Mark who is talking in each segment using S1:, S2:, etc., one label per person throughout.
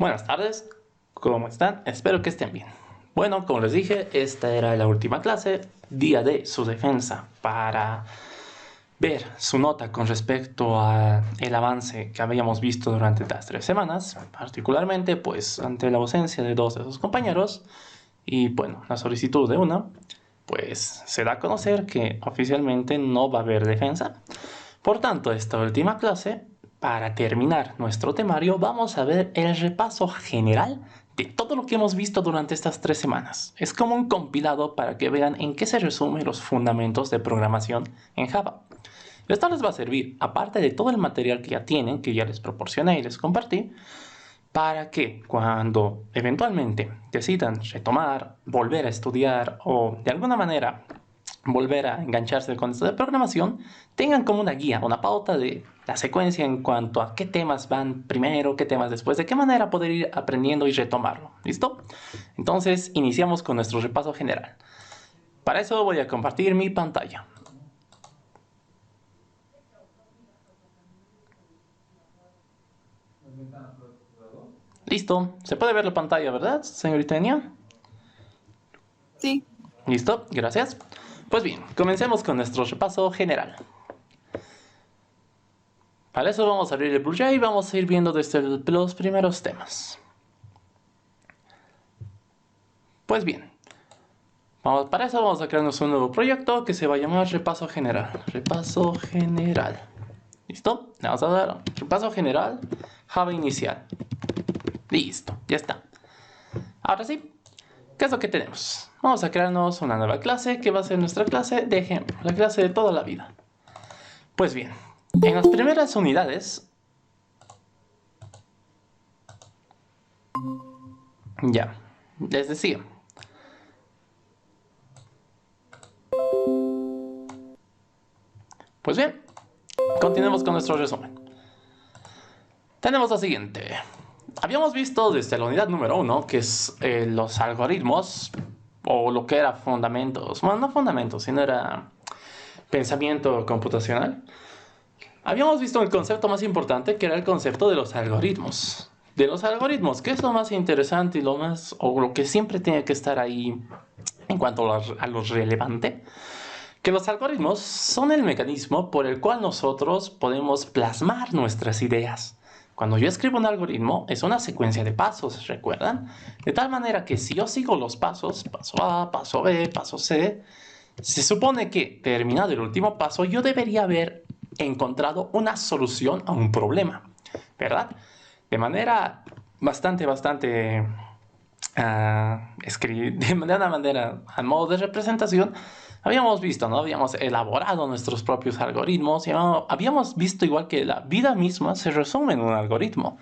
S1: Buenas tardes, ¿cómo están? Espero que estén bien. Bueno, como les dije, esta era la última clase, día de su defensa, para ver su nota con respecto al avance que habíamos visto durante las 3 semanas, particularmente pues ante la ausencia de dos de sus compañeros y bueno, la solicitud de una, pues se da a conocer que oficialmente no va a haber defensa. Por tanto, esta última clase, para terminar nuestro temario, vamos a ver el repaso general de todo lo que hemos visto durante estas 3 semanas. Es como un compilado para que vean en qué se resumen los fundamentos de programación en Java. Esto les va a servir, aparte de todo el material que ya tienen, que ya les proporcioné y les compartí, para que cuando eventualmente decidan retomar, volver a estudiar o de alguna manera volver a engancharse con esto de programación, tengan como una guía, una pauta de la secuencia en cuanto a qué temas van primero, qué temas después, de qué manera poder ir aprendiendo y retomarlo. ¿Listo? Entonces, iniciamos con nuestro repaso general. Para eso voy a compartir mi pantalla. Listo, se puede ver la pantalla, ¿verdad, señorita Enia?
S2: Sí,
S1: Listo, gracias. Pues bien, comencemos con nuestro repaso general. Para eso vamos a abrir el Blu-ray y vamos a ir viendo desde los primeros temas. Pues bien, para eso vamos a crearnos un nuevo proyecto que se va a llamar Repaso General. Repaso General. ¿Listo? Le vamos a dar Repaso General, Java Inicial. Listo, ya está. Ahora sí, ¿qué es lo que tenemos? Vamos a crearnos una nueva clase que va a ser nuestra clase de ejemplo, la clase de toda la vida. Pues bien, en las primeras unidades, ya, les decía, pues bien, continuemos con nuestro resumen. Tenemos lo siguiente. Habíamos visto desde la unidad número 1, que es los algoritmos, o lo que era fundamentos, bueno, no fundamentos, sino era pensamiento computacional. Habíamos visto el concepto más importante, que era el concepto de los algoritmos. De los algoritmos, que es lo más interesante y o lo que siempre tiene que estar ahí en cuanto a lo relevante. Que los algoritmos son el mecanismo por el cual nosotros podemos plasmar nuestras ideas. Cuando yo escribo un algoritmo, es una secuencia de pasos, ¿recuerdan? De tal manera que si yo sigo los pasos, paso A, paso B, paso C, se supone que, terminado el último paso, yo debería haber encontrado una solución a un problema, ¿verdad? De manera bastante de una manera, a modo de representación, habíamos visto, ¿no? Habíamos elaborado nuestros propios algoritmos y habíamos visto igual que la vida misma se resume en un algoritmo.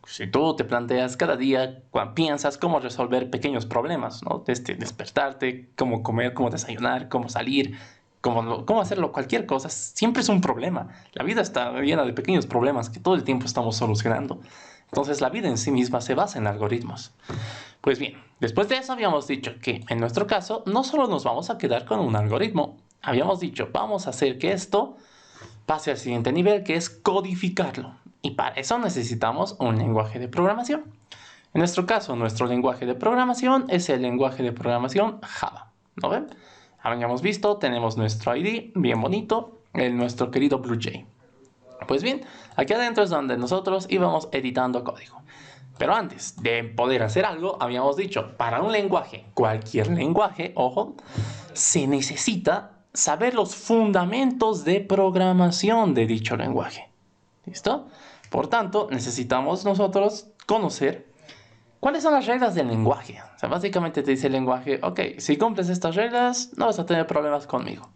S1: Si tú te planteas cada día, cuando piensas cómo resolver pequeños problemas, ¿no? Desde despertarte, cómo comer, cómo desayunar, cómo salir, cómo hacerlo, cualquier cosa, siempre es un problema. La vida está llena de pequeños problemas que todo el tiempo estamos solucionando. Entonces la vida en sí misma se basa en algoritmos. Pues bien, después de eso habíamos dicho que en nuestro caso no solo nos vamos a quedar con un algoritmo, habíamos dicho vamos a hacer que esto pase al siguiente nivel, que es codificarlo. Y para eso necesitamos un lenguaje de programación. En nuestro caso, nuestro lenguaje de programación es el lenguaje de programación Java. ¿No ven? Habíamos visto, tenemos nuestro ID, bien bonito, nuestro querido BlueJ. Pues bien, aquí adentro es donde nosotros íbamos editando código. Pero antes de poder hacer algo, habíamos dicho, para un lenguaje, cualquier lenguaje, ojo, se necesita saber los fundamentos de programación de dicho lenguaje. ¿Listo? Por tanto, necesitamos nosotros conocer cuáles son las reglas del lenguaje. O sea, básicamente te dice el lenguaje, ok, si cumples estas reglas, no vas a tener problemas conmigo.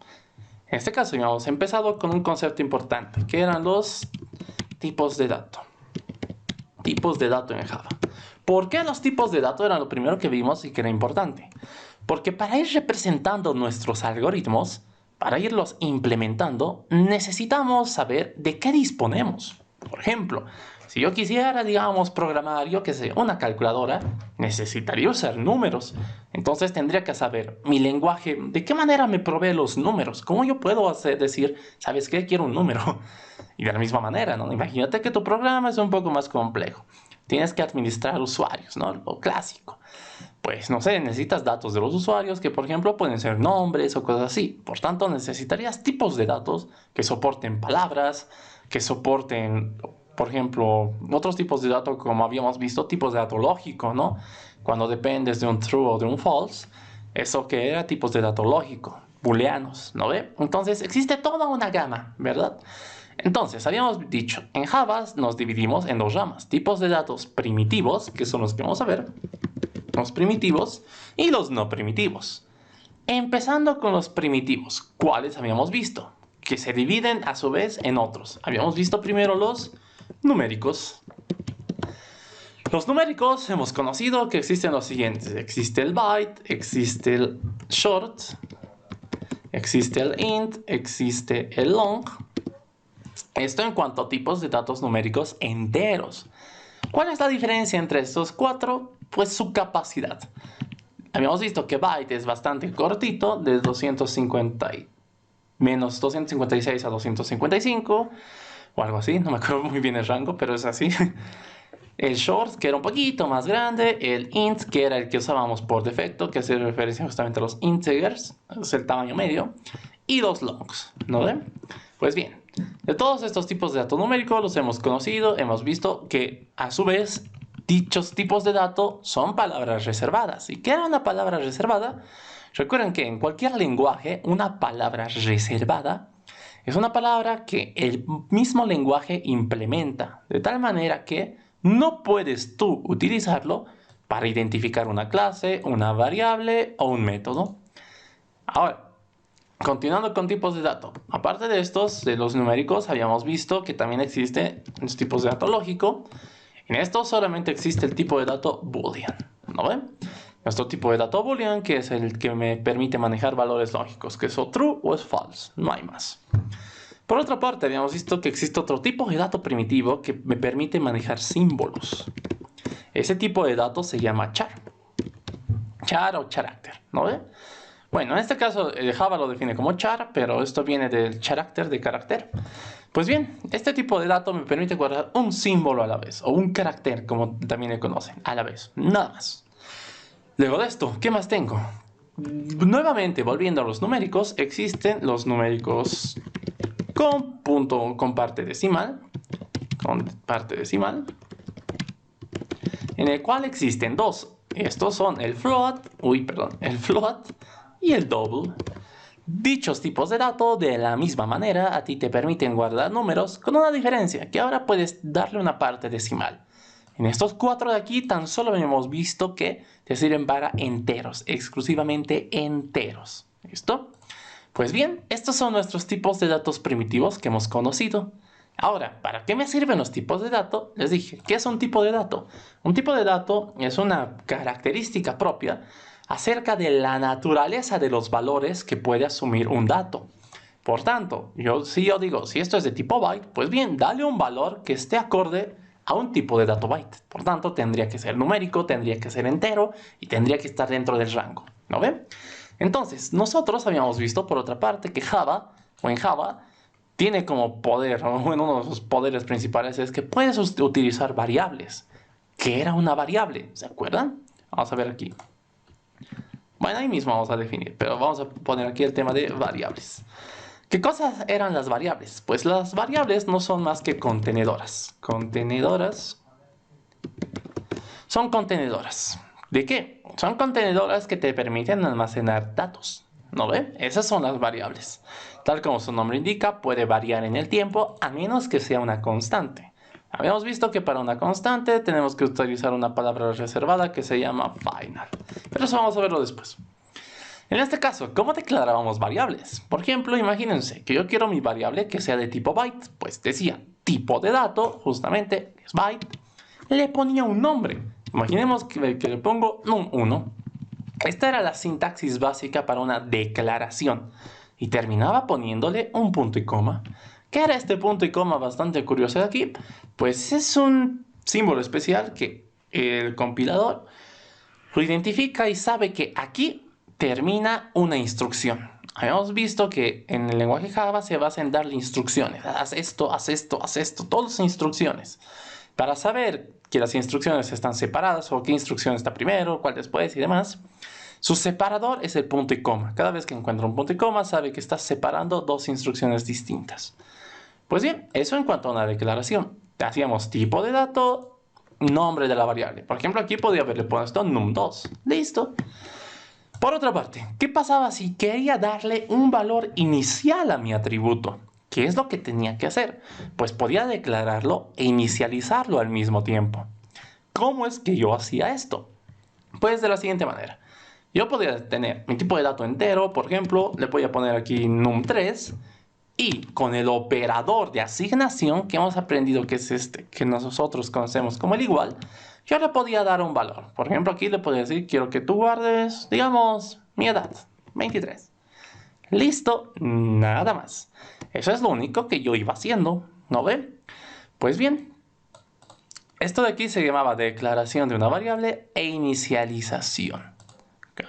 S1: En este caso, ya hemos empezado con un concepto importante, que eran los tipos de datos. Tipos de datos en Java. ¿Por qué los tipos de datos eran lo primero que vimos y que era importante? Porque para ir representando nuestros algoritmos, para irlos implementando, necesitamos saber de qué disponemos. Por ejemplo, si yo quisiera, digamos, programar, yo qué sé, una calculadora, necesitaría usar números. Entonces tendría que saber mi lenguaje, de qué manera me provee los números, cómo yo puedo decir, ¿sabes qué? Quiero un número. Y de la misma manera, ¿no? Imagínate que tu programa es un poco más complejo. tienes que administrar usuarios, ¿no? Lo clásico. Pues no sé, necesitas datos de los usuarios que por ejemplo pueden ser nombres o cosas así. Por tanto, necesitarías tipos de datos que soporten palabras, que soporten, por ejemplo, otros tipos de datos como habíamos visto, tipos de dato lógico, ¿no? Cuando dependes de un true o de un false, eso que era tipos de dato lógico, booleanos, ¿no ve? Entonces existe toda una gama, ¿verdad? Entonces, habíamos dicho, en Java nos dividimos en dos ramas, tipos de datos primitivos, que son los que vamos a ver, los primitivos y los no primitivos. Empezando con los primitivos, ¿cuáles habíamos visto? Que se dividen a su vez en otros. Habíamos visto primero los numéricos. Los numéricos hemos conocido que existen los siguientes. Existe el byte, existe el short, existe el int, existe el long. Esto en cuanto a tipos de datos numéricos enteros. ¿Cuál es la diferencia entre estos cuatro? Pues su capacidad. Habíamos visto que byte es bastante cortito, de 250 menos 256 a 255, o algo así, no me acuerdo muy bien el rango, pero es así. El short, que era un poquito más grande, el int, que era el que usábamos por defecto, que hace referencia justamente a los integers, es el tamaño medio, y los longs, ¿no ven? Pues bien, de todos estos tipos de datos numéricos los hemos conocido, hemos visto que a su vez dichos tipos de datos son palabras reservadas. ¿Y qué era una palabra reservada? Recuerden que en cualquier lenguaje una palabra reservada es una palabra que el mismo lenguaje implementa, de tal manera que no puedes tú utilizarlo para identificar una clase, una variable o un método. Ahora, continuando con tipos de datos. Aparte de estos, de los numéricos, habíamos visto que también existen los tipos de dato lógico. En esto solamente existe el tipo de dato boolean, ¿no ven? Nuestro tipo de dato boolean, que es el que me permite manejar valores lógicos, que es o true o es false, no hay más. Por otra parte, habíamos visto que existe otro tipo de dato primitivo que me permite manejar símbolos. Ese tipo de dato se llama char. Char o character, ¿no ven? Bueno, en este caso Java lo define como char, pero esto viene del character, de carácter. Pues bien, este tipo de dato me permite guardar un símbolo a la vez, o un carácter, como también le conocen, a la vez, nada más. Luego de esto, ¿qué más tengo? Nuevamente, volviendo a los numéricos, existen los numéricos con parte decimal, en el cual existen dos. Estos son el float y el double. Dichos tipos de datos, de la misma manera, a ti te permiten guardar números con una diferencia, que ahora puedes darle una parte decimal. En estos cuatro de aquí tan solo hemos visto que te sirven para enteros, exclusivamente enteros. ¿Listo? Pues bien, estos son nuestros tipos de datos primitivos que hemos conocido. Ahora, ¿para qué me sirven los tipos de datos? Les dije, ¿qué es un tipo de dato? Un tipo de dato es una característica propia acerca de la naturaleza de los valores que puede asumir un dato. Por tanto, si yo digo, si esto es de tipo byte, pues bien, dale un valor que esté acorde a un tipo de dato byte. Por tanto, tendría que ser numérico, tendría que ser entero y tendría que estar dentro del rango. ¿No ven? Entonces, nosotros habíamos visto, por otra parte, que en Java, tiene como poder, o bueno, uno de sus poderes principales es que puedes utilizar variables. ¿Qué era una variable? ¿Se acuerdan? Vamos a ver aquí. Bueno, ahí mismo vamos a definir, pero vamos a poner aquí el tema de variables. ¿Qué cosas eran las variables? Pues las variables no son más que contenedoras. Son contenedoras. ¿De qué? Son contenedoras que te permiten almacenar datos. ¿No ve? Esas son las variables. Tal como su nombre indica, puede variar en el tiempo a menos que sea una constante. Habíamos visto que para una constante tenemos que utilizar una palabra reservada que se llama final. Pero eso vamos a verlo después. En este caso, ¿cómo declarábamos variables? Por ejemplo, imagínense que yo quiero mi variable que sea de tipo byte. Pues decía tipo de dato, justamente es byte. Le ponía un nombre. Imaginemos que le pongo num1. Esta era la sintaxis básica para una declaración. Y terminaba poniéndole un punto y coma. ¿Qué era este punto y coma bastante curioso de aquí? Pues es un símbolo especial que el compilador lo identifica y sabe que aquí termina una instrucción. Habíamos visto que en el lenguaje Java se basa en darle instrucciones. Haz esto, haz esto, haz esto. Todas las instrucciones. Para saber que las instrucciones están separadas o qué instrucción está primero, cuál después y demás. Su separador es el punto y coma. Cada vez que encuentra un punto y coma, sabe que estás separando dos instrucciones distintas. Pues bien, eso en cuanto a una declaración. Hacíamos tipo de dato, nombre de la variable. Por ejemplo, aquí podría haberle puesto num2. Listo. Por otra parte, ¿qué pasaba si quería darle un valor inicial a mi atributo? ¿Qué es lo que tenía que hacer? Pues podía declararlo e inicializarlo al mismo tiempo. ¿Cómo es que yo hacía esto? Pues de la siguiente manera. Yo podría tener mi tipo de dato entero, por ejemplo, le voy a poner aquí num3 y con el operador de asignación que hemos aprendido que es este, que nosotros conocemos como el igual, yo le podía dar un valor. Por ejemplo, aquí le podría decir, quiero que tú guardes, digamos, mi edad, 23. Listo, nada más. Eso es lo único que yo iba haciendo, ¿no ve? Pues bien, esto de aquí se llamaba declaración de una variable e inicialización.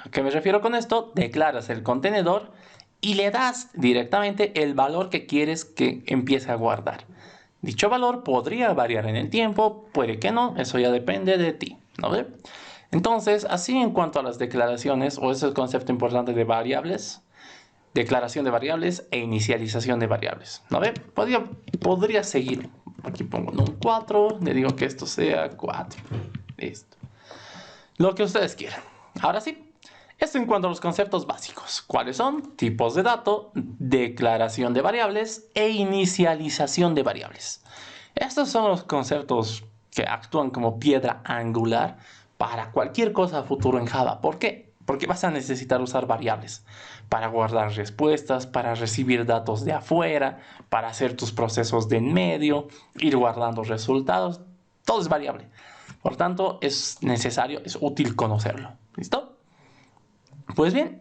S1: ¿A qué me refiero con esto? Declaras el contenedor y le das directamente el valor que quieres que empiece a guardar. Dicho valor podría variar en el tiempo, puede que no, eso ya depende de ti, ¿no ve? Entonces, así en cuanto a las declaraciones, o ese es el concepto importante de variables, declaración de variables e inicialización de variables, ¿no ve? Podría seguir. Aquí pongo un 4, le digo que esto sea 4. Listo. Lo que ustedes quieran. Ahora sí. Esto en cuanto a los conceptos básicos. ¿Cuáles son? Tipos de dato, declaración de variables e inicialización de variables. Estos son los conceptos que actúan como piedra angular para cualquier cosa a futuro en Java. ¿Por qué? Porque vas a necesitar usar variables para guardar respuestas, para recibir datos de afuera, para hacer tus procesos de en medio, ir guardando resultados. Todo es variable. Por tanto, es necesario, es útil conocerlo. ¿Listo? Pues bien,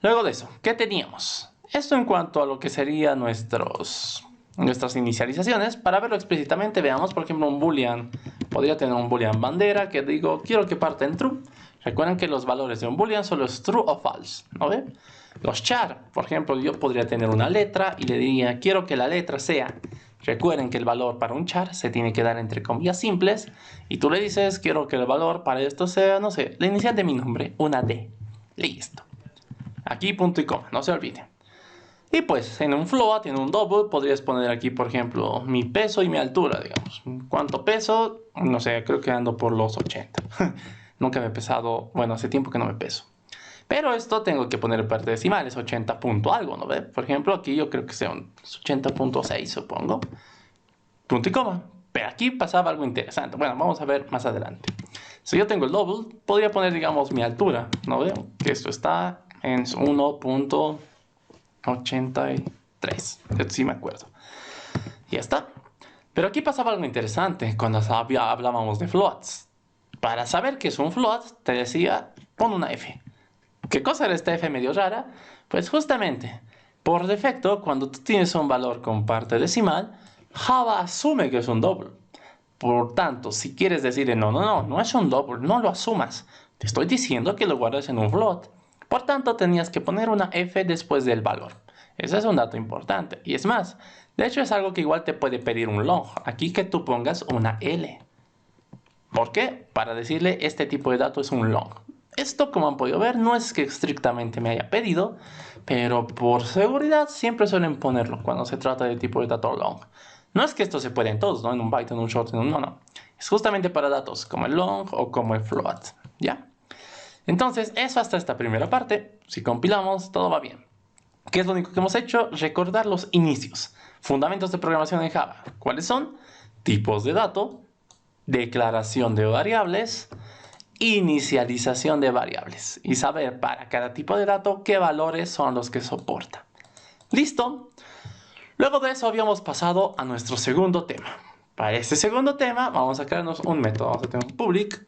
S1: luego de eso, ¿qué teníamos? Esto en cuanto a lo que serían nuestras inicializaciones. Para verlo explícitamente, veamos, por ejemplo, un boolean. Podría tener un boolean bandera que digo, quiero que parta en true. Recuerden que los valores de un boolean solo es true o false, ¿no ve? Los char, por ejemplo, yo podría tener una letra y le diría, quiero que la letra sea. Recuerden que el valor para un char se tiene que dar entre comillas simples. Y tú le dices, quiero que el valor para esto sea, no sé, la inicial de mi nombre, una D. Listo. Aquí punto y coma, no se olviden. Y pues en un float, en un double, podrías poner aquí, por ejemplo, mi peso y mi altura, digamos. ¿Cuánto peso? No sé, creo que ando por los 80. Nunca me he pesado, bueno, hace tiempo que no me peso. Pero esto tengo que poner parte decimales, 80 punto algo, ¿no ve? Por ejemplo, aquí yo creo que sea un 80.6, supongo. Punto y coma. Pero aquí pasaba algo interesante. Bueno, vamos a ver más adelante. Si yo tengo el double, podría poner, digamos, mi altura, ¿no veo? Que esto está en 1.83. Esto sí me acuerdo. Y ya está. Pero aquí pasaba algo interesante cuando hablábamos de floats. Para saber qué es un float, te decía, pon una F. ¿Qué cosa era esta F medio rara? Pues justamente, por defecto, cuando tú tienes un valor con parte decimal, Java asume que es un double. Por tanto, si quieres decirle no es un double, no lo asumas. Te estoy diciendo que lo guardes en un float. Por tanto, tenías que poner una F después del valor. Ese es un dato importante. Y es más, de hecho es algo que igual te puede pedir un long. Aquí que tú pongas una L. ¿Por qué? Para decirle este tipo de dato es un long. Esto, como han podido ver, no es que estrictamente me haya pedido, pero por seguridad siempre suelen ponerlo cuando se trata de tipo de dato long. No es que esto se pueda en todos, ¿no? En un byte, en un short, en un no. Es justamente para datos como el long o como el float, ¿ya? Entonces, eso hasta esta primera parte. Si compilamos, todo va bien. ¿Qué es lo único que hemos hecho? Recordar los inicios. Fundamentos de programación en Java. ¿Cuáles son? Tipos de dato, declaración de variables, inicialización de variables. Y saber para cada tipo de dato qué valores son los que soporta. ¿Listo? Luego de eso habíamos pasado a nuestro segundo tema. Para este segundo tema vamos a crearnos un método. Vamos a tener un public,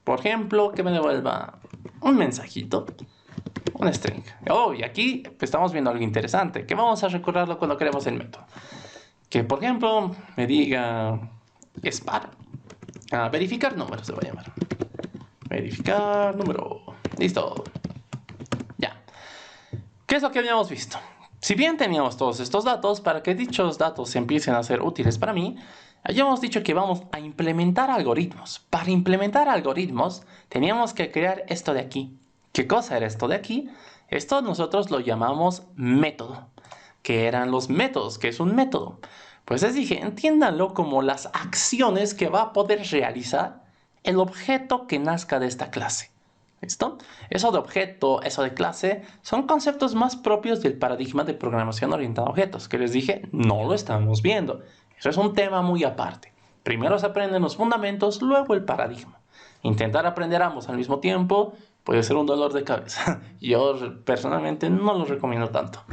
S1: por ejemplo, que me devuelva un mensajito, un string. Oh, y aquí estamos viendo algo interesante, que vamos a recordarlo cuando creemos el método. Que, por ejemplo, me diga es para verificar números, se va a llamar. Verificar número. Listo. Ya. ¿Qué es lo que habíamos visto? Si bien teníamos todos estos datos, para que dichos datos empiecen a ser útiles para mí, Habíamos dicho que vamos a implementar algoritmos. Para implementar algoritmos teníamos que crear esto de aquí. ¿Qué cosa era esto de aquí? Esto nosotros lo llamamos método. ¿Qué eran los métodos? ¿Qué es un método? Pues les dije, entiéndanlo como las acciones que va a poder realizar el objeto que nazca de esta clase. ¿Listo? Eso de objeto, eso de clase, son conceptos más propios del paradigma de programación orientada a objetos, que les dije, no lo estamos viendo. Eso es un tema muy aparte. Primero se aprenden los fundamentos, luego el paradigma. Intentar aprender ambos al mismo tiempo puede ser un dolor de cabeza. Yo personalmente no lo recomiendo tanto.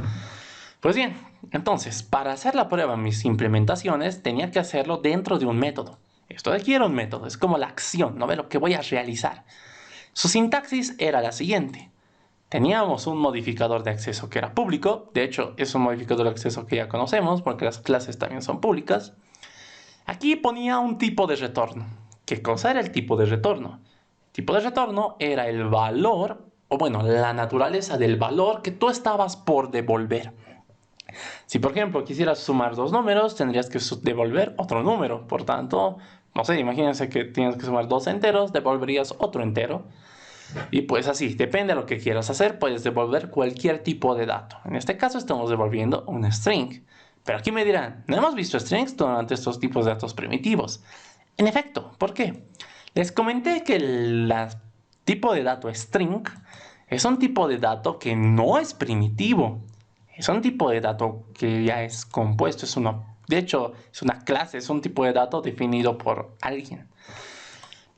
S1: Pues bien, entonces, para hacer la prueba en mis implementaciones, tenía que hacerlo dentro de un método. Esto de aquí era un método, es como la acción, ¿no? Ve lo que voy a realizar. Su sintaxis era la siguiente. Teníamos un modificador de acceso que era público. De hecho, es un modificador de acceso que ya conocemos porque las clases también son públicas. Aquí ponía un tipo de retorno. ¿Qué cosa era el tipo de retorno? El tipo de retorno era el valor, o bueno, la naturaleza del valor que tú estabas por devolver. Si, por ejemplo, quisieras sumar dos números, tendrías que devolver otro número. Por tanto, no sé, imagínense que tienes que sumar dos enteros, devolverías otro entero. Y pues así, depende de lo que quieras hacer, puedes devolver cualquier tipo de dato. En este caso estamos devolviendo un string. Pero aquí me dirán, no hemos visto strings durante estos tipos de datos primitivos. En efecto, ¿por qué? Les comenté que el tipo de dato string es un tipo de dato que no es primitivo. Es un tipo de dato que ya es compuesto, de hecho, es una clase, es un tipo de dato definido por alguien.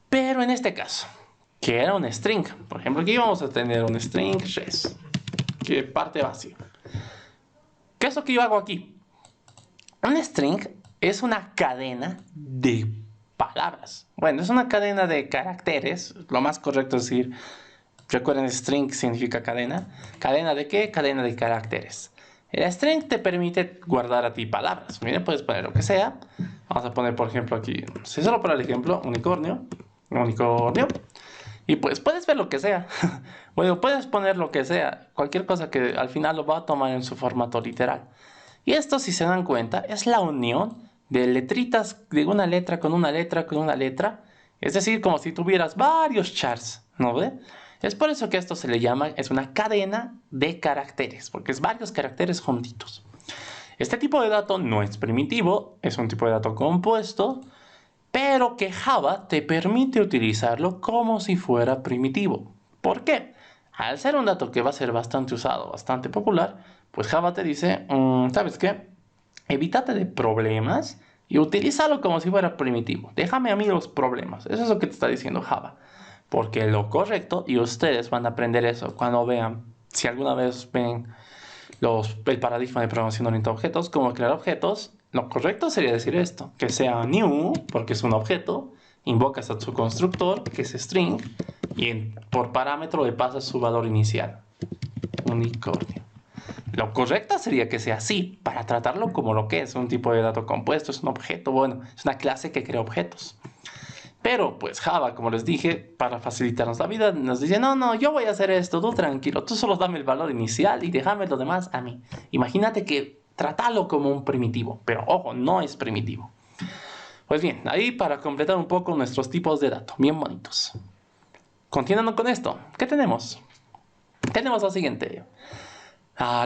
S1: Pero en este caso, que era un string. Por ejemplo, aquí vamos a tener un string res, que parte vacío. ¿Qué es lo que yo hago aquí? Un string es una cadena de palabras. Bueno, es una cadena de caracteres. Lo más correcto es decir, recuerden, string significa cadena. ¿Cadena de qué? Cadena de caracteres. El string te permite guardar a ti palabras. Miren, puedes poner lo que sea. Vamos a poner, por ejemplo, aquí, si solo para el ejemplo, unicornio. Y pues puedes ver lo que sea. Bueno, puedes poner lo que sea. Cualquier cosa que al final lo va a tomar en su formato literal. Y esto, si se dan cuenta, es la unión de letritas, de una letra con una letra con una letra. Es decir, como si tuvieras varios chars, ¿no ve? Es por eso que esto se le llama, es una cadena de caracteres, porque es varios caracteres juntitos. Este tipo de dato no es primitivo, es un tipo de dato compuesto, pero que Java te permite utilizarlo como si fuera primitivo. ¿Por qué? Al ser un dato que va a ser bastante usado, bastante popular, pues Java te dice, ¿sabes qué? Evítate de problemas y utilízalo como si fuera primitivo. Déjame a mí los problemas. Eso es lo que te está diciendo Java. Porque lo correcto, y ustedes van a aprender eso cuando vean, si alguna vez ven el paradigma de programación orientada a objetos, cómo crear objetos, lo correcto sería decir esto, que sea new, porque es un objeto, invocas a su constructor, que es string, y por parámetro le pasas su valor inicial, unicornio. Lo correcto sería que sea así, para tratarlo como lo que es, un tipo de dato compuesto, es un objeto, bueno, es una clase que crea objetos. Pero pues Java, como les dije, para facilitarnos la vida, nos dice, no, yo voy a hacer esto, tú tranquilo, tú solo dame el valor inicial y déjame lo demás a mí. Imagínate que tratalo como un primitivo, pero ojo, no es primitivo. Pues bien, ahí para completar un poco nuestros tipos de datos, bien bonitos. Continuando con esto, ¿qué tenemos? Tenemos lo siguiente.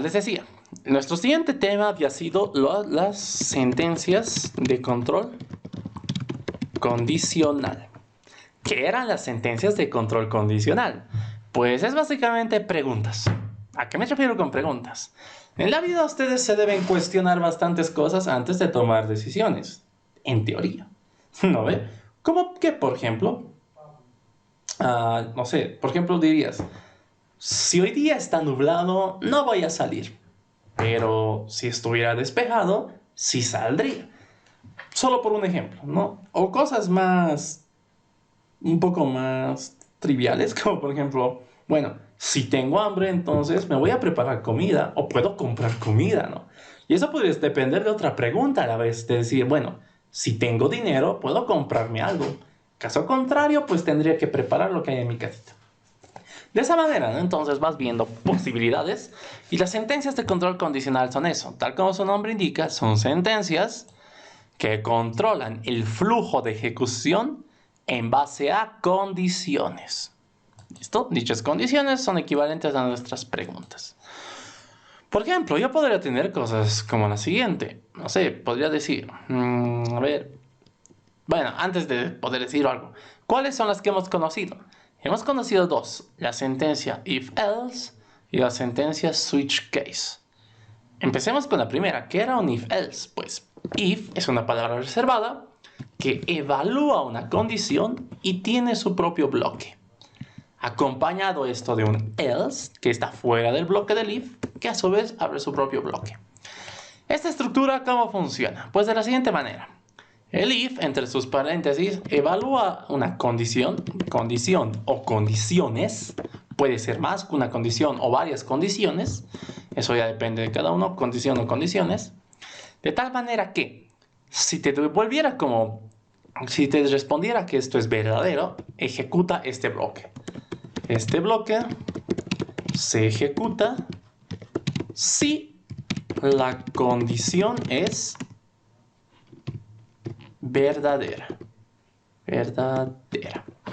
S1: Les decía, nuestro siguiente tema había sido las sentencias de control condicional. ¿Qué eran las sentencias de control condicional? Pues es básicamente preguntas. ¿A qué me refiero con preguntas? En la vida ustedes se deben cuestionar bastantes cosas antes de tomar decisiones. En teoría. ¿No ve? Como que, por ejemplo, no sé, por ejemplo dirías, si hoy día está nublado, no voy a salir. Pero si estuviera despejado, sí saldría. Solo por un ejemplo, ¿no? O cosas un poco más triviales, como por ejemplo, bueno, si tengo hambre, entonces me voy a preparar comida o puedo comprar comida, ¿no? Y eso puede depender de otra pregunta a la vez, de decir, bueno, si tengo dinero, puedo comprarme algo. Caso contrario, pues tendría que preparar lo que hay en mi casita. De esa manera, ¿no? Entonces vas viendo posibilidades y las sentencias de control condicional son eso. Tal como su nombre indica, son sentencias que controlan el flujo de ejecución en base a condiciones. ¿Listo? Dichas condiciones son equivalentes a nuestras preguntas. Por ejemplo, yo podría tener cosas como la siguiente. No sé, podría decir, a ver, bueno, antes de poder decir algo, ¿cuáles son las que hemos conocido? Hemos conocido dos, la sentencia if-else y la sentencia switch case. Empecemos con la primera, ¿qué era un if-else? Pues if es una palabra reservada que evalúa una condición y tiene su propio bloque. Acompañado esto de un else, que está fuera del bloque del if, que a su vez abre su propio bloque. Esta estructura, ¿cómo funciona? Pues de la siguiente manera. El if, entre sus paréntesis, evalúa una condición o condiciones. Puede ser más que una condición o varias condiciones. Eso ya depende de cada uno, condición o condiciones. De tal manera que, si te respondiera que esto es verdadero, ejecuta este bloque. Este bloque se ejecuta si la condición es verdadera.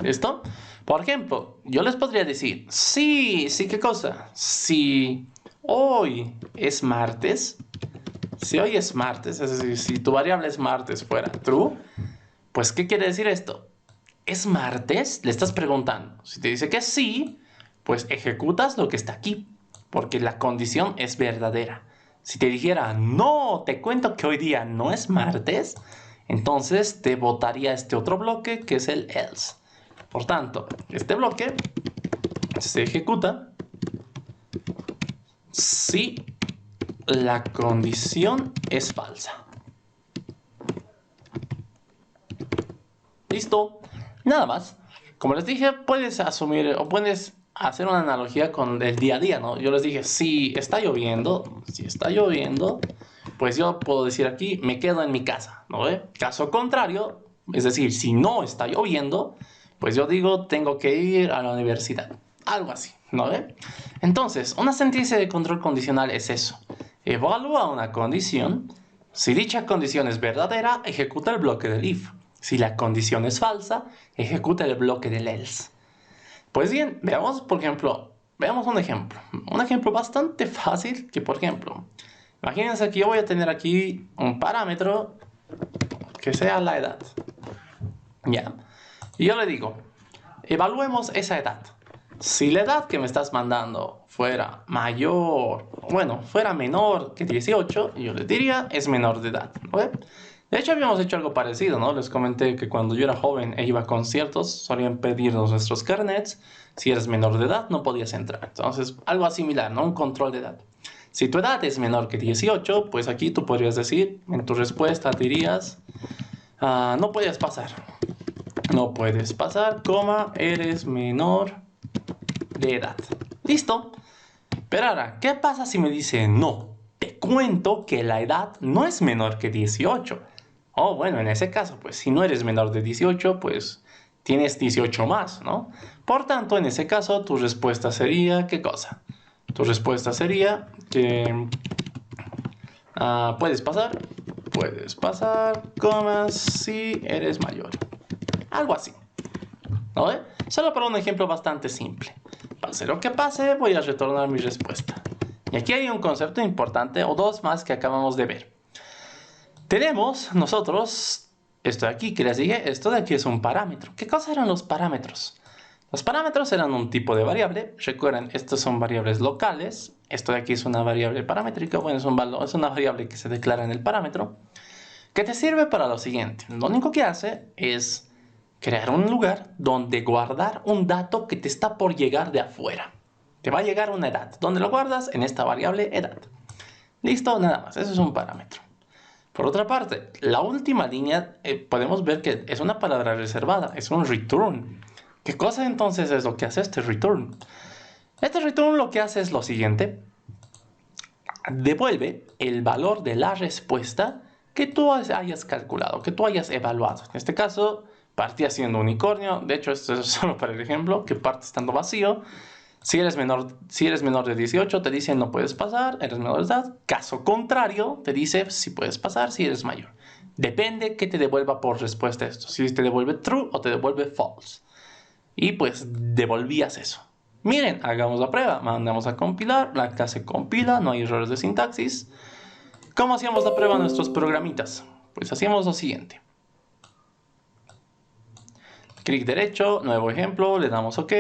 S1: ¿Listo? Por ejemplo, yo les podría decir, sí, ¿qué cosa? Si hoy es martes, es decir, si tu variable es martes fuera true, pues ¿qué quiere decir esto? ¿Es martes? Le estás preguntando. Si te dice que sí, pues ejecutas lo que está aquí, porque la condición es verdadera. Si te dijera, no, te cuento que hoy día no es martes, entonces te botaría este otro bloque que es el else. Por tanto, este bloque se ejecuta si la condición es falsa. ¿Listo? Nada más. Como les dije, puedes asumir o puedes hacer una analogía con el día a día, ¿no? Yo les dije, si está lloviendo, pues yo puedo decir aquí, me quedo en mi casa, ¿no ve? Caso contrario, es decir, si no está lloviendo, pues yo digo, tengo que ir a la universidad. Algo así, ¿no ve? Entonces, una sentencia de control condicional es eso. Evalúa una condición. Si dicha condición es verdadera, ejecuta el bloque del if. Si la condición es falsa, ejecuta el bloque del else. Pues bien, veamos un ejemplo. Un ejemplo bastante fácil que, por ejemplo, imagínense que yo voy a tener aquí un parámetro que sea la edad. ¿Ya? Y yo le digo, evaluemos esa edad. Si la edad que me estás mandando fuera menor que 18, yo le diría es menor de edad, ¿no? De hecho, habíamos hecho algo parecido, ¿no? Les comenté que cuando yo era joven e iba a conciertos, solían pedirnos nuestros carnets. Si eres menor de edad, no podías entrar. Entonces, algo similar, ¿no? Un control de edad. Si tu edad es menor que 18, pues aquí tú podrías decir, en tu respuesta dirías, no puedes pasar. No puedes pasar, eres menor de edad. ¿Listo? Pero ahora, ¿qué pasa si me dice no? Te cuento que la edad no es menor que 18. Bueno, en ese caso, pues si no eres menor de 18, pues tienes 18 más, ¿no? Por tanto, en ese caso, tu respuesta sería, ¿qué cosa? Tu respuesta sería que puedes pasar, si eres mayor. Algo así, ¿no? Solo para un ejemplo bastante simple. Pase lo que pase, voy a retornar mi respuesta. Y aquí hay un concepto importante, o dos más que acabamos de ver. Tenemos nosotros, esto de aquí que les dije, esto de aquí es un parámetro. ¿Qué cosa eran los parámetros? Los parámetros eran un tipo de variable. Recuerden, estos son variables locales. Esto de aquí es una variable paramétrica. Bueno, es una variable que se declara en el parámetro, que te sirve para lo siguiente. Lo único que hace es crear un lugar donde guardar un dato que te está por llegar de afuera. Te va a llegar una edad. ¿Dónde lo guardas? En esta variable edad. Listo, nada más. Eso es un parámetro. Por otra parte, la última línea podemos ver que es una palabra reservada. Es un return. ¿Qué cosa entonces es lo que hace este return? Este return lo que hace es lo siguiente. Devuelve el valor de la respuesta que tú hayas calculado, que tú hayas evaluado. En este caso, partía siendo unicornio. De hecho, esto es solo para el ejemplo, que parte estando vacío. Si eres menor de 18, te dice no puedes pasar, eres menor de edad. Caso contrario, te dice si puedes pasar si eres mayor. Depende que te devuelva por respuesta a esto. Si te devuelve true o te devuelve false. Y pues devolvías eso. Miren, hagamos la prueba. Mandamos a compilar. La clase compila. No hay errores de sintaxis. ¿Cómo hacíamos la prueba en nuestros programitas? Pues hacíamos lo siguiente. Clic derecho, nuevo ejemplo, le damos OK.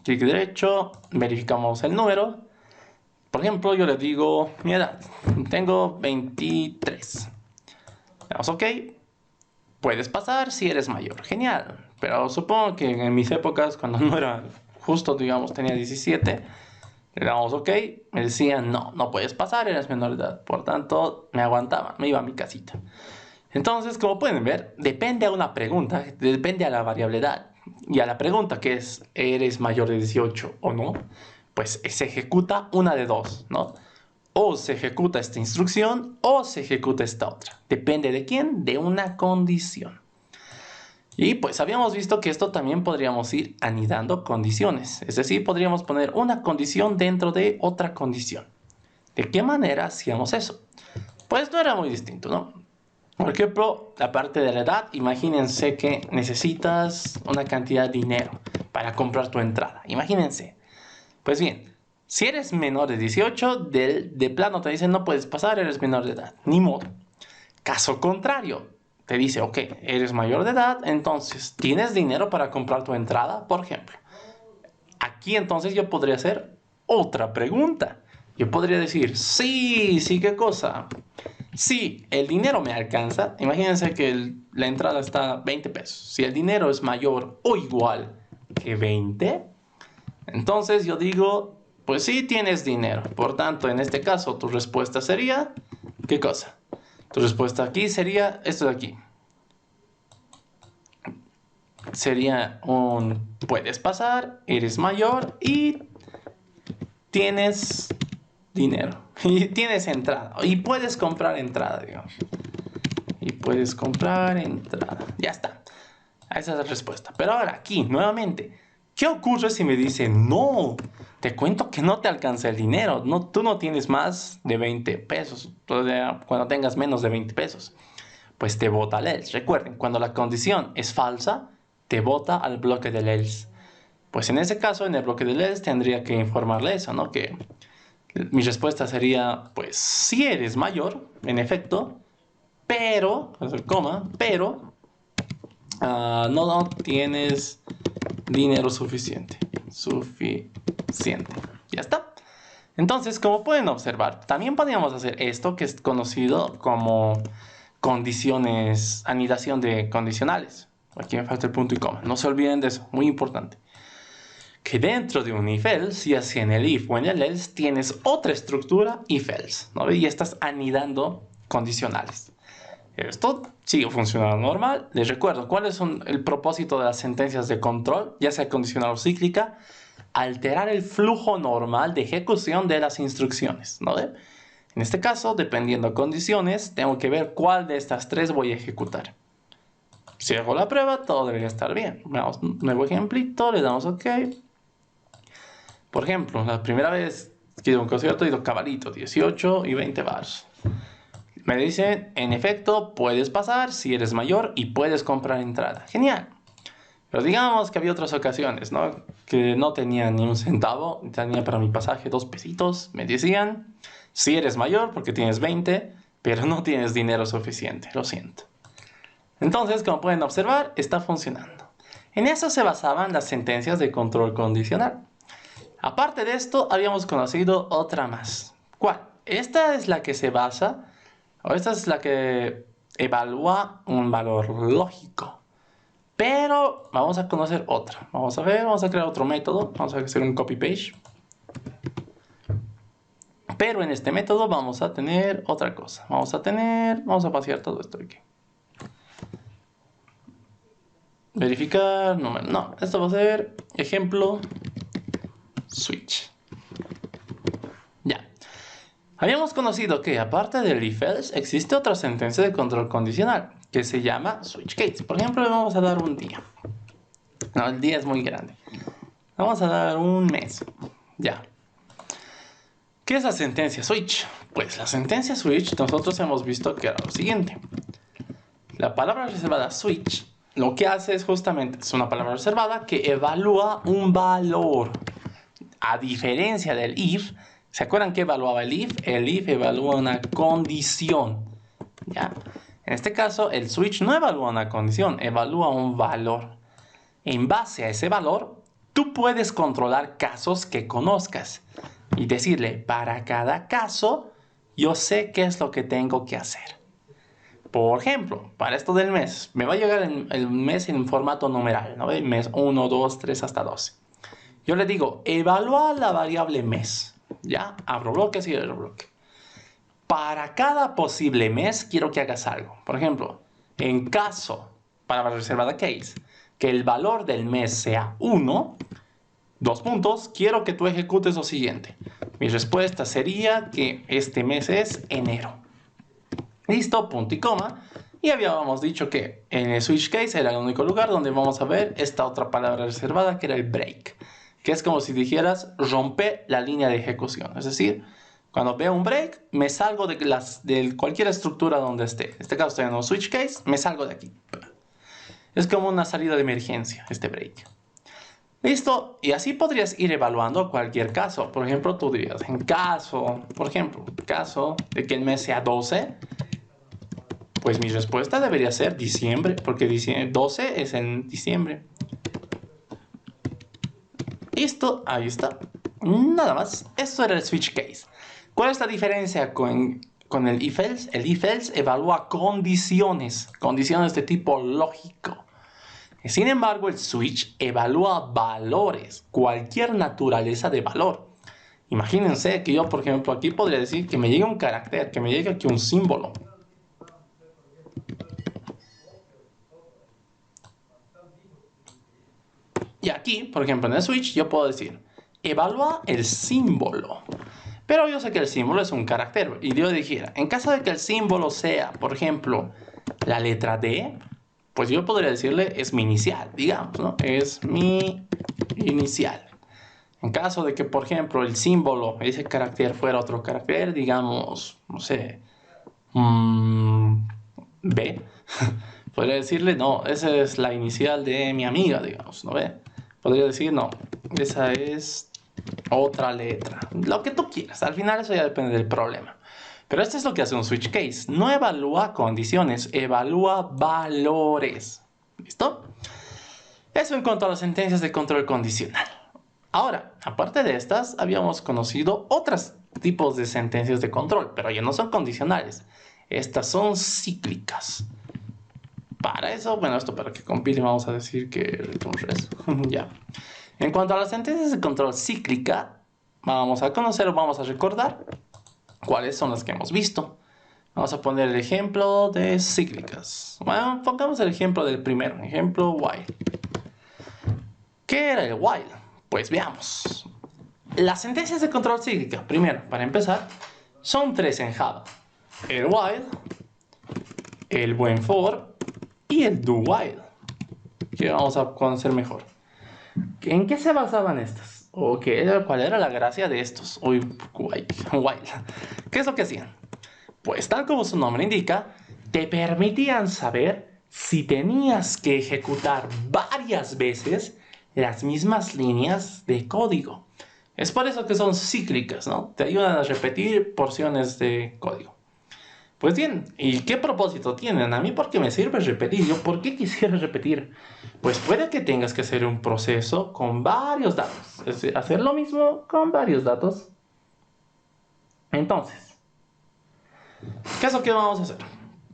S1: Clic derecho, verificamos el número. Por ejemplo, yo le digo mi edad. Tengo 23. Le damos OK. Puedes pasar si eres mayor. Genial. Pero supongo que en mis épocas, cuando no era justo, digamos, tenía 17, le damos OK. Me decían, no puedes pasar, eres menor de edad. Por tanto, me aguantaba, me iba a mi casita. Entonces, como pueden ver, depende a una pregunta, depende a la variable edad. Y a la pregunta que es, ¿eres mayor de 18 o no? Pues se ejecuta una de dos, ¿no? O se ejecuta esta instrucción o se ejecuta esta otra. Depende de quién, de una condición. Y pues habíamos visto que esto también podríamos ir anidando condiciones. Es decir, podríamos poner una condición dentro de otra condición. ¿De qué manera hacíamos eso? Pues no era muy distinto, ¿no? Por ejemplo, la parte de la edad, imagínense que necesitas una cantidad de dinero para comprar tu entrada. Imagínense. Pues bien, si eres menor de 18, de plano te dicen no puedes pasar, eres menor de edad. Ni modo. Caso contrario, te dice, ok, eres mayor de edad, entonces, ¿tienes dinero para comprar tu entrada? Por ejemplo. Aquí entonces yo podría hacer otra pregunta. Yo podría decir, sí, ¿qué cosa? Si el dinero me alcanza, imagínense que la entrada está 20 pesos. Si el dinero es mayor o igual que 20, entonces yo digo, pues sí tienes dinero. Por tanto, en este caso, tu respuesta sería, ¿qué cosa? Tu respuesta aquí sería esto de aquí. Sería un, puedes pasar, eres mayor y tienes dinero. Y tienes entrada. Y puedes comprar entrada, digamos. Y puedes comprar entrada. Ya está. Esa es la respuesta. Pero ahora, aquí, nuevamente. ¿Qué ocurre si me dicen, no, te cuento que no te alcanza el dinero? No, tú no tienes más de 20 pesos. Cuando tengas menos de 20 pesos. Pues te bota el else. Recuerden, cuando la condición es falsa, te bota al bloque del else. Pues en ese caso, en el bloque del else, tendría que informarle eso, ¿no? Que mi respuesta sería, pues, si eres mayor, en efecto, pero, pero no tienes dinero suficiente. Ya está. Entonces, como pueden observar, también podríamos hacer esto que es conocido como condiciones, anidación de condicionales. Aquí me falta el punto y coma. No se olviden de eso, muy importante. Que dentro de un if-else, ya sea en el if o en el else, tienes otra estructura if-else, ¿no? Y estás anidando condicionales. Esto sigue funcionando normal. Les recuerdo, ¿cuál es el propósito de las sentencias de control, ya sea condicional o cíclica? Alterar el flujo normal de ejecución de las instrucciones, ¿no? En este caso, dependiendo de condiciones, tengo que ver cuál de estas tres voy a ejecutar. Si hago la prueba, todo debería estar bien. Veamos un nuevo ejemplito, le damos OK. Por ejemplo, la primera vez que hice un concierto, he ido cabalito, 18 y 20 bars. Me dicen, en efecto, puedes pasar si eres mayor y puedes comprar entrada. Genial. Pero digamos que había otras ocasiones, ¿no? Que no tenía ni un centavo, tenía para mi pasaje 2 pesitos. Me decían, si eres mayor porque tienes 20, pero no tienes dinero suficiente, lo siento. Entonces, como pueden observar, está funcionando. En eso se basaban las sentencias de control condicional. Aparte de esto, habíamos conocido otra más. ¿Cuál? Esta es la que se basa, o esta es la que evalúa un valor lógico. Pero vamos a conocer otra. Vamos a ver, vamos a crear otro método. Vamos a hacer un copy-paste. Pero en este método vamos a tener otra cosa. Vamos a vaciar todo esto aquí. Verificar, no, esto va a ser ejemplo switch. Ya. Habíamos conocido que aparte del if-else existe otra sentencia de control condicional que se llama switch case. Por ejemplo, le vamos a dar un día. No, el día es muy grande. Vamos a dar un mes. Ya. ¿Qué es la sentencia switch? Pues la sentencia switch nosotros hemos visto que era lo siguiente. La palabra reservada switch lo que hace es justamente, es una palabra reservada que evalúa un valor. A diferencia del if, ¿se acuerdan qué evaluaba el if? El if evalúa una condición, ¿ya? En este caso, el switch no evalúa una condición, evalúa un valor. En base a ese valor, tú puedes controlar casos que conozcas y decirle, para cada caso, yo sé qué es lo que tengo que hacer. Por ejemplo, para esto del mes, me va a llegar el mes en formato numeral, ¿no? El mes 1, 2, 3 hasta 12. Yo le digo, evalúa la variable mes. ¿Ya? Abro bloque, cierro bloque. Para cada posible mes, quiero que hagas algo. Por ejemplo, en caso, palabra reservada case, que el valor del mes sea 1, 2 puntos, quiero que tú ejecutes lo siguiente. Mi respuesta sería que este mes es enero. Listo, punto y coma. Y habíamos dicho que en el switch case era el único lugar donde vamos a ver esta otra palabra reservada que era el break. Que es como si dijeras rompe la línea de ejecución. Es decir, cuando veo un break, me salgo de cualquier estructura donde esté. En este caso estoy en un switch case, me salgo de aquí. Es como una salida de emergencia, este break. Listo, y así podrías ir evaluando cualquier caso. Por ejemplo, tú dirías, en caso, por ejemplo, caso de que el mes sea 12, pues mi respuesta debería ser diciembre, porque 12 es en diciembre. Listo, ahí está. Nada más, esto era el switch case. ¿Cuál es la diferencia con el if-else? El if-else evalúa condiciones de tipo lógico. Sin embargo, el switch evalúa valores, cualquier naturaleza de valor. Imagínense que yo, por ejemplo, aquí podría decir que me llegue un carácter, que me llegue aquí un símbolo. Y aquí, por ejemplo, en el switch, yo puedo decir, evalúa el símbolo. Pero yo sé que el símbolo es un carácter. Y yo dijera, en caso de que el símbolo sea, por ejemplo, la letra D, pues yo podría decirle, es mi inicial, digamos, ¿no? Es mi inicial. En caso de que, por ejemplo, el símbolo, ese carácter fuera otro carácter, digamos, no sé, B, podría decirle, no, esa es la inicial de mi amiga, digamos, ¿no ve? Podría decir, no, esa es otra letra. Lo que tú quieras, al final eso ya depende del problema. Pero esto es lo que hace un switch case. No evalúa condiciones, evalúa valores. ¿Listo? Eso en cuanto a las sentencias de control condicional. Ahora, aparte de estas, habíamos conocido otros tipos de sentencias de control, pero ya no son condicionales. Estas son cíclicas. Para eso, bueno, esto para que compile vamos a decir que return res. Ya. En cuanto a las sentencias de control cíclica, vamos a conocer o vamos a recordar cuáles son las que hemos visto. Vamos a poner el ejemplo de cíclicas. Bueno, pongamos el ejemplo del primero, ejemplo while. ¿Qué era el while? Pues veamos. Las sentencias de control cíclica, primero, para empezar, son 3 en Java. El while, el buen for y el do while, que vamos a conocer mejor. ¿En qué se basaban estas? ¿O cuál era la gracia de estos? While. ¿Qué es lo que hacían? Pues tal como su nombre indica, te permitían saber si tenías que ejecutar varias veces las mismas líneas de código. Es por eso que son cíclicas, ¿no? Te ayudan a repetir porciones de código. Pues bien, ¿y qué propósito tienen? A mí, ¿por qué me sirve repetir? ¿Yo por qué quisiera repetir? Pues puede que tengas que hacer un proceso con varios datos. Es decir, hacer lo mismo con varios datos. Entonces, ¿qué es lo que vamos a hacer?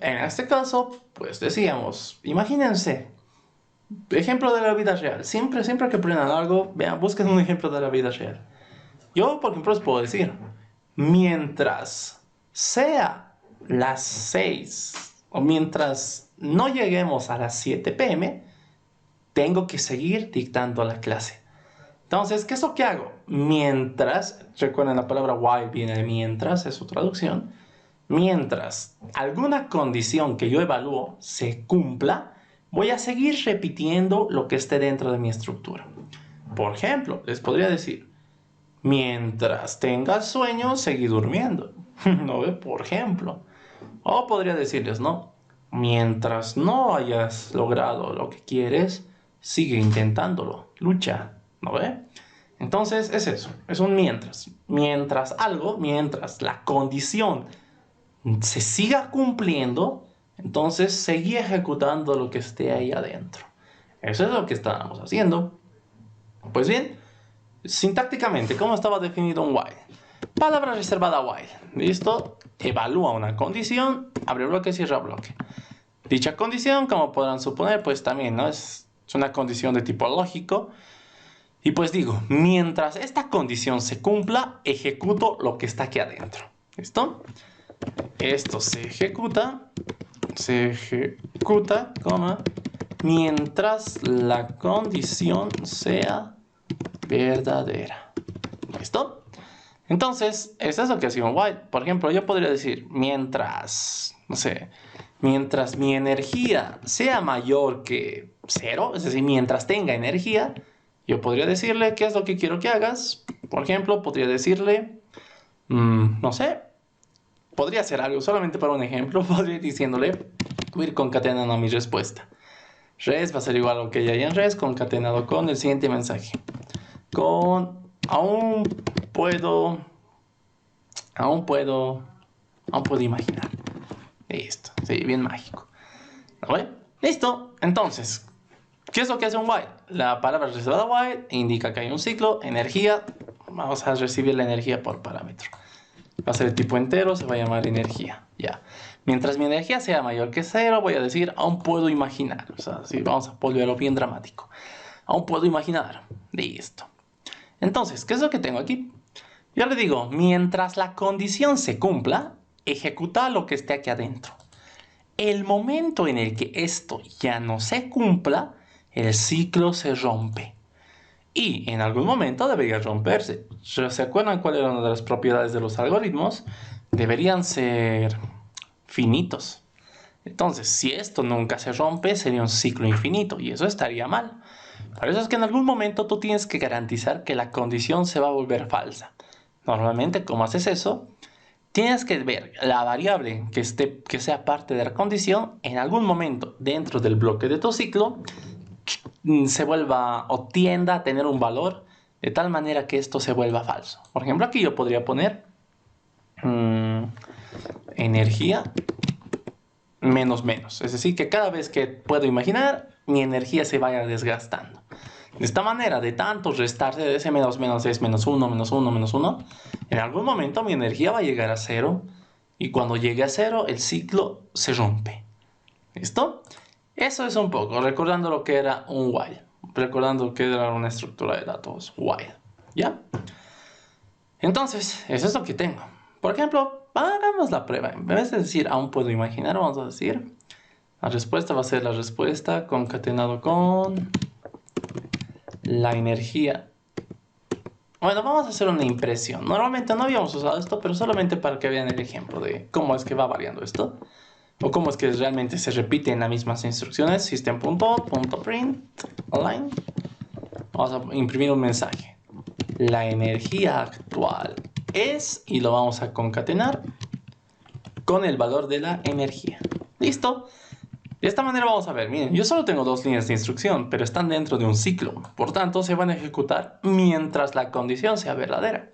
S1: En este caso, pues decíamos, imagínense, ejemplo de la vida real. Siempre que aprendan algo, vean, busquen un ejemplo de la vida real. Yo, por ejemplo, les puedo decir, mientras sea las 6 o mientras no lleguemos a las 7 p.m., tengo que seguir dictando la clase. Entonces, ¿qué es lo que hago? Mientras, recuerden la palabra while viene de mientras, es su traducción. Mientras alguna condición que yo evalúo se cumpla, voy a seguir repitiendo lo que esté dentro de mi estructura. Por ejemplo, les podría decir, mientras tengas sueño, seguí durmiendo. ¿No ve? Por ejemplo. O podría decirles, ¿no? Mientras no hayas logrado lo que quieres, sigue intentándolo, lucha, ¿no ve? Entonces es eso, es un mientras. Mientras la condición se siga cumpliendo, entonces seguí ejecutando lo que esté ahí adentro. Eso es lo que estábamos haciendo. Pues bien, sintácticamente, ¿cómo estaba definido un while? Palabra reservada while. ¿Listo? Evalúa una condición, abre bloque, cierra bloque. Dicha condición, como podrán suponer, pues también, ¿no? Es una condición de tipo lógico. Y pues digo, mientras esta condición se cumpla, ejecuto lo que está aquí adentro. ¿Listo? Esto se ejecuta, coma, mientras la condición sea verdadera. ¿Listo? Entonces, eso es lo que hacía un while. Por ejemplo, yo podría decir, mientras, no sé, mientras mi energía sea mayor que 0, es decir, mientras tenga energía, yo podría decirle qué es lo que quiero que hagas. Por ejemplo, podría decirle, no sé, podría hacer algo, solamente para un ejemplo, podría ir diciéndole, voy a ir concatenando a mi respuesta. Res va a ser igual a lo que ya hay en res, concatenado con el siguiente mensaje. Aún puedo imaginar. Listo, sí, bien mágico. ¿No ve? Listo, entonces, ¿qué es lo que hace un while? La palabra reservada while indica que hay un ciclo, energía, vamos a recibir la energía por parámetro. Va a ser de tipo entero, se va a llamar energía, ya. Mientras mi energía sea mayor que 0, voy a decir, aún puedo imaginar. O sea, si vamos a volverlo bien dramático. Aún puedo imaginar. Listo. Entonces, ¿qué es lo que tengo aquí? Yo le digo, mientras la condición se cumpla, ejecuta lo que esté aquí adentro. El momento en el que esto ya no se cumpla, el ciclo se rompe. Y en algún momento debería romperse. ¿Se acuerdan cuál era una de las propiedades de los algoritmos? Deberían ser finitos. Entonces, si esto nunca se rompe, sería un ciclo infinito y eso estaría mal. Por eso es que en algún momento tú tienes que garantizar que la condición se va a volver falsa. Normalmente, ¿cómo haces eso? Tienes que ver la variable que sea parte de la condición en algún momento dentro del bloque de tu ciclo se vuelva o tienda a tener un valor de tal manera que esto se vuelva falso. Por ejemplo, aquí yo podría poner energía menos menos. Es decir, que cada vez que puedo imaginar, mi energía se vaya desgastando. De esta manera, de tanto restarse de ese menos menos es menos 1, menos 1, menos 1, en algún momento mi energía va a llegar a 0 y cuando llegue a 0 el ciclo se rompe. ¿Listo? Eso es un poco, recordando lo que era un while, recordando que era una estructura de datos while. ¿Ya? Entonces, eso es lo que tengo. Por ejemplo, hagamos la prueba. En vez de decir aún puedo imaginar, vamos a decir la respuesta va a ser la respuesta concatenado con la energía. Bueno, vamos a hacer una impresión. Normalmente no habíamos usado esto, pero solamente para que vean el ejemplo de cómo es que va variando esto. O cómo es que realmente se repiten las mismas instrucciones. System.out.print align. Vamos a imprimir un mensaje. La energía actual es, y lo vamos a concatenar con el valor de la energía. ¿Listo? De esta manera vamos a ver, miren, yo solo tengo dos líneas de instrucción, pero están dentro de un ciclo. Por tanto, se van a ejecutar mientras la condición sea verdadera.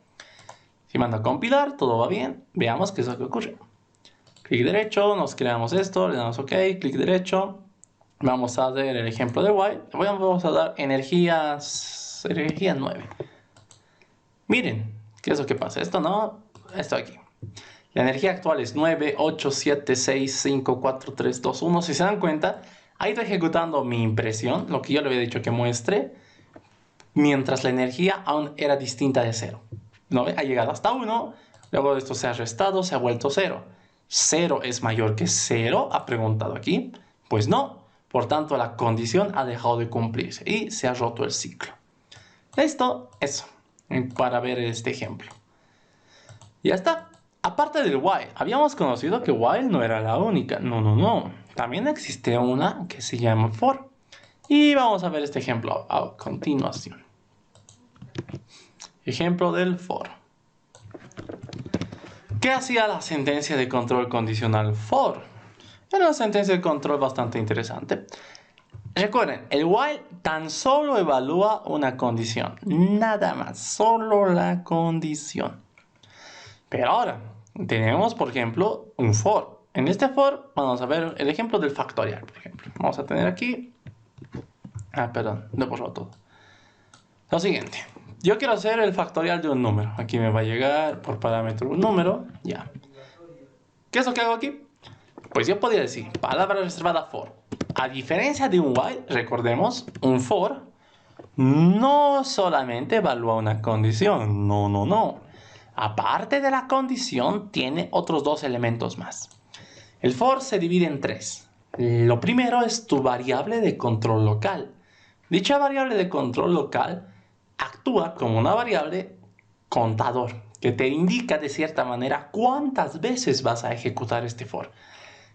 S1: Si mando a compilar, todo va bien. Veamos qué es lo que ocurre. Clic derecho, nos creamos esto, le damos OK, clic derecho. Vamos a ver el ejemplo de while. Vamos a dar energía 9. Miren, ¿qué es lo que pasa? Esto no, esto aquí. La energía actual es 9, 8, 7, 6, 5, 4, 3, 2, 1. Si se dan cuenta, ha ido ejecutando mi impresión, lo que yo le había dicho que muestre, mientras la energía aún era distinta de 0. ¿No ve? Ha llegado hasta 1, luego esto se ha restado, se ha vuelto 0. ¿0 es mayor que 0? Ha preguntado aquí. Pues no. Por tanto, la condición ha dejado de cumplirse y se ha roto el ciclo. Esto, eso, para ver este ejemplo. Ya está. Aparte del while, habíamos conocido que while no era la única. No. También existe una que se llama for. Y vamos a ver este ejemplo a continuación. Ejemplo del for. ¿Qué hacía la sentencia de control condicional for? Pero una sentencia de control bastante interesante. Recuerden, el while tan solo evalúa una condición, nada más, solo la condición. Pero ahora, tenemos por ejemplo un for. En este for vamos a ver el ejemplo del factorial, por ejemplo. Vamos a tener aquí... perdón, no he borrado todo. Lo siguiente, yo quiero hacer el factorial de un número. Aquí me va a llegar por parámetro un número, ya. ¿Qué es lo que hago aquí? Pues yo podría decir, palabra reservada for. A diferencia de un while, recordemos, un for no solamente evalúa una condición, no. Aparte de la condición, tiene otros dos elementos más. El for se divide en tres. Lo primero es tu variable de control local. Dicha variable de control local actúa como una variable contador, que te indica de cierta manera cuántas veces vas a ejecutar este for.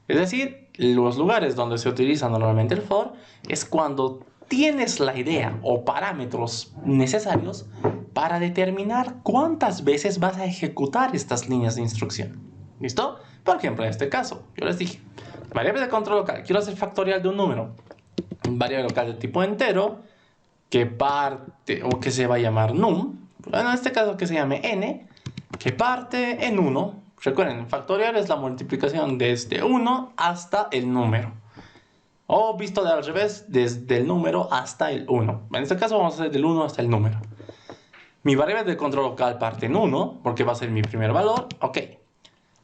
S1: Es decir, los lugares donde se utiliza normalmente el for es cuando tienes la idea o parámetros necesarios para determinar cuántas veces vas a ejecutar estas líneas de instrucción. ¿Listo? Por ejemplo, en este caso, yo les dije, variable de control local, quiero hacer factorial de un número. Variable local de tipo entero, que parte, o que se va a llamar num, bueno, en este caso que se llame n, que parte en 1. Recuerden, factorial es la multiplicación desde 1 hasta el número. O visto de al revés, desde el número hasta el 1. En este caso vamos a hacer del 1 hasta el número. Mi variable de control local parte en 1, porque va a ser mi primer valor. Ok.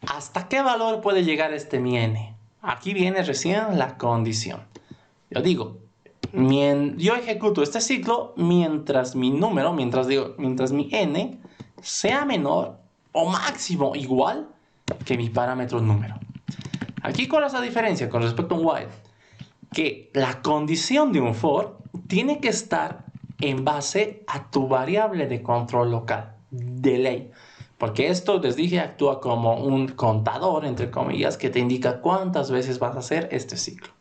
S1: ¿Hasta qué valor puede llegar este mi n? Aquí viene recién la condición. Yo digo, yo ejecuto este ciclo mientras mi número, mientras mi n sea menor o máximo igual que mi parámetro número. Aquí, ¿cuál es la diferencia con respecto a un while? Que la condición de un for tiene que estar en base a tu variable de control local, de ley. Porque esto, les dije, actúa como un contador, entre comillas, que te indica cuántas veces vas a hacer este ciclo.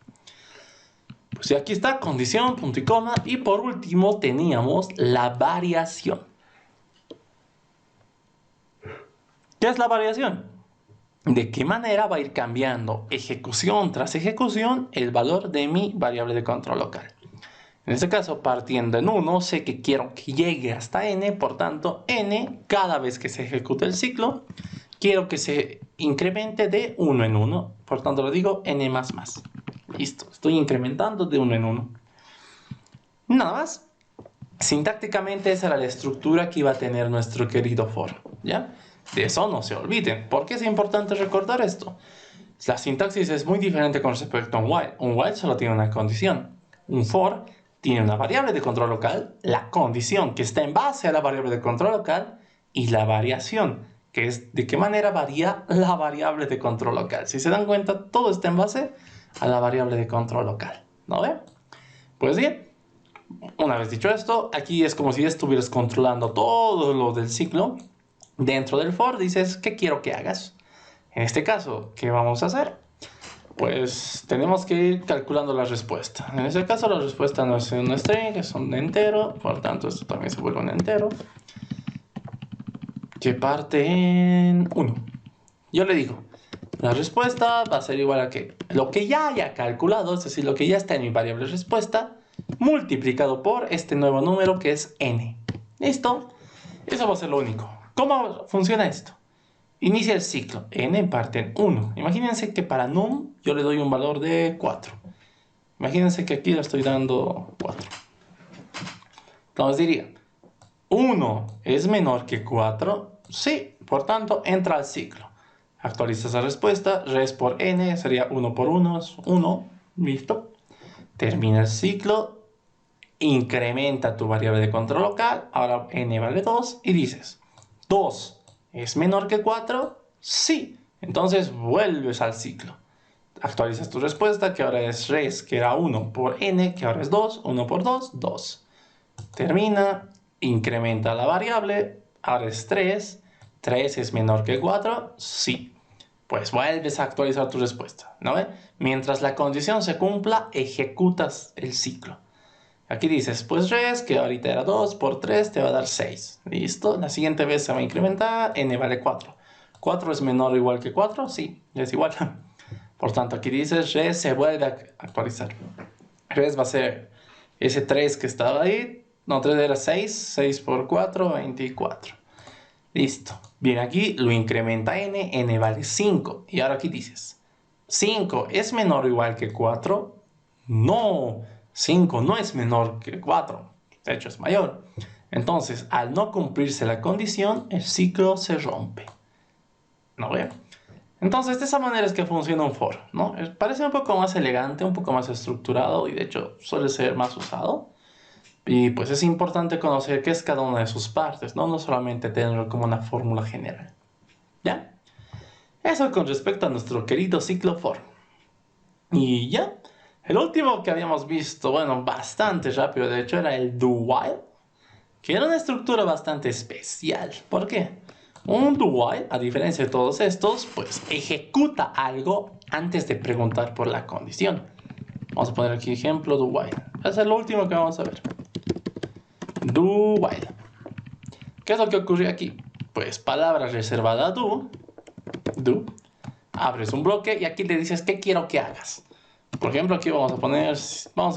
S1: Pues aquí está, condición, punto y coma. Y por último teníamos la variación. ¿Qué es la variación? ¿De qué manera va a ir cambiando ejecución tras ejecución el valor de mi variable de control local? En este caso, partiendo en 1, sé que quiero que llegue hasta n, por tanto, n, cada vez que se ejecute el ciclo, quiero que se incremente de 1 en 1, por tanto lo digo n más más. Listo, estoy incrementando de 1 en 1. Nada más. Sintácticamente esa era la estructura que iba a tener nuestro querido for, ¿ya? De eso no se olviden. ¿Por qué es importante recordar esto? La sintaxis es muy diferente con respecto a un while. Un while solo tiene una condición. Un for tiene una variable de control local, la condición que está en base a la variable de control local y la variación, que es de qué manera varía la variable de control local. Si se dan cuenta, todo está en base a la variable de control local. ¿No ven? Pues bien, una vez dicho esto, aquí es como si estuvieras controlando todo lo del ciclo. Dentro del for dices, ¿qué quiero que hagas? En este caso, ¿qué vamos a hacer? Pues tenemos que ir calculando la respuesta. En este caso la respuesta no es un string, es un entero. Por tanto, esto también se vuelve un entero. Que parte en 1. Yo le digo, la respuesta va a ser igual a que lo que ya haya calculado, es decir, lo que ya está en mi variable respuesta, multiplicado por este nuevo número que es n. ¿Listo? Eso va a ser lo único. ¿Cómo funciona esto? Inicia el ciclo, n parte en 1. Imagínense que para num yo le doy un valor de 4. Imagínense que aquí le estoy dando 4. Entonces diría, 1 es menor que 4. Sí, por tanto entra al ciclo. Actualiza esa respuesta, res por n sería 1 por 1, es 1. Listo. Termina el ciclo, incrementa tu variable de control local, ahora n vale 2 y dices, 2 ¿es menor que 4? Sí. Entonces vuelves al ciclo. Actualizas tu respuesta, que ahora es res, que era 1 por n, que ahora es 2. 1 por 2, 2. Termina, incrementa la variable, ahora es 3. 3 es menor que 4, sí. Pues vuelves a actualizar tu respuesta, ¿no ve? Mientras la condición se cumpla, ejecutas el ciclo. Aquí dices, pues res, que ahorita era 2 por 3, te va a dar 6. ¿Listo? La siguiente vez se va a incrementar, n vale 4. ¿4 es menor o igual que 4? Sí, es igual. Por tanto, aquí dice res se vuelve a actualizar. Res va a ser ese 3 que estaba ahí. No, 3 era 6. 6 por 4, 24. Listo. Bien, aquí lo incrementa n. N vale 5. Y ahora aquí dices, ¿5 es menor o igual que 4? No, 5 no es menor que 4. De hecho, es mayor. Entonces, al no cumplirse la condición, el ciclo se rompe. ¿No ve? Entonces, de esa manera es que funciona un for, ¿no? Parece un poco más elegante, un poco más estructurado y de hecho suele ser más usado. Y pues es importante conocer qué es cada una de sus partes, ¿no? No solamente tenerlo como una fórmula general. ¿Ya? Eso con respecto a nuestro querido ciclo for. Y ya, el último que habíamos visto, bueno, bastante rápido, de hecho, era el do while, que era una estructura bastante especial. ¿Por qué? Un do while, a diferencia de todos estos, pues ejecuta algo antes de preguntar por la condición. Vamos a poner aquí ejemplo do while. Es el último que vamos a ver. Do while. ¿Qué es lo que ocurre aquí? Pues palabra reservada do, abres un bloque y aquí le dices qué quiero que hagas. Por ejemplo, aquí vamos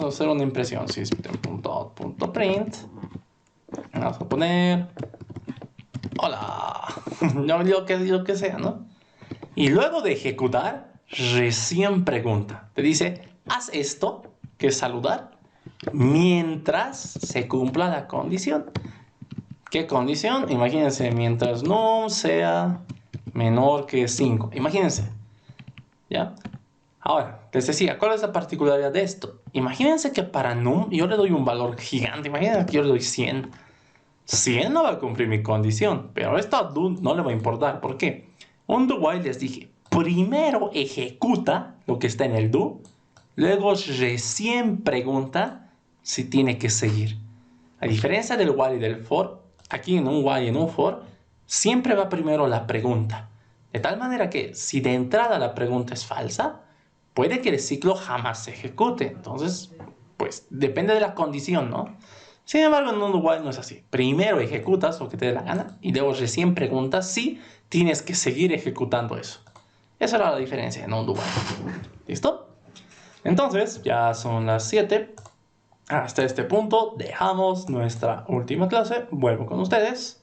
S1: a hacer una impresión, system.out.print. Vamos a poner hola, no, lo que sea, ¿no? Y luego de ejecutar, recién pregunta. Te dice, haz esto, que es saludar, mientras se cumpla la condición. ¿Qué condición? Imagínense, mientras num sea menor que 5. Imagínense, ¿ya? Ahora, les decía, ¿cuál es la particularidad de esto? Imagínense que para num yo le doy un valor gigante. Imagínense que yo le doy 100. 100 no va a cumplir mi condición, pero esto a do no le va a importar. ¿Por qué? Un do while les dije, primero ejecuta lo que está en el do, luego recién pregunta si tiene que seguir. A diferencia del while y del for, aquí en un while y en un for, siempre va primero la pregunta. De tal manera que si de entrada la pregunta es falsa, puede que el ciclo jamás se ejecute. Entonces, pues depende de la condición, ¿no? Sin embargo, en un while no es así. Primero ejecutas lo que te dé la gana y luego recién preguntas si tienes que seguir ejecutando eso. Esa era la diferencia en un while. ¿Listo? Entonces, ya son las 7. Hasta este punto dejamos nuestra última clase. Vuelvo con ustedes.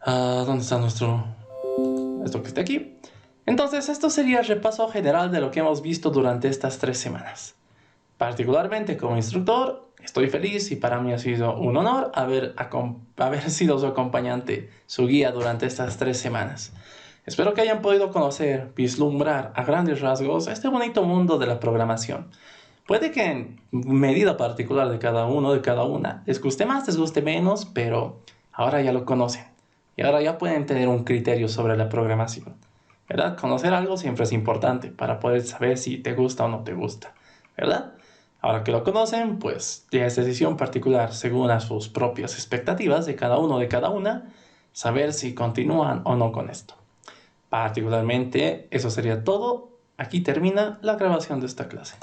S1: ¿Dónde está esto que está aquí? Entonces, esto sería el repaso general de lo que hemos visto durante estas 3 semanas. Particularmente como instructor, estoy feliz y para mí ha sido un honor haber sido su acompañante, su guía durante estas 3 semanas. Espero que hayan podido conocer, vislumbrar a grandes rasgos este bonito mundo de la programación. Puede que en medida particular de cada uno, de cada una, les guste más, les guste menos, pero ahora ya lo conocen. Y ahora ya pueden tener un criterio sobre la programación. ¿Verdad? Conocer algo siempre es importante para poder saber si te gusta o no te gusta. ¿Verdad? Ahora que lo conocen, pues ya es decisión particular según a sus propias expectativas de cada uno, de cada una, saber si continúan o no con esto. Particularmente, eso sería todo. Aquí termina la grabación de esta clase.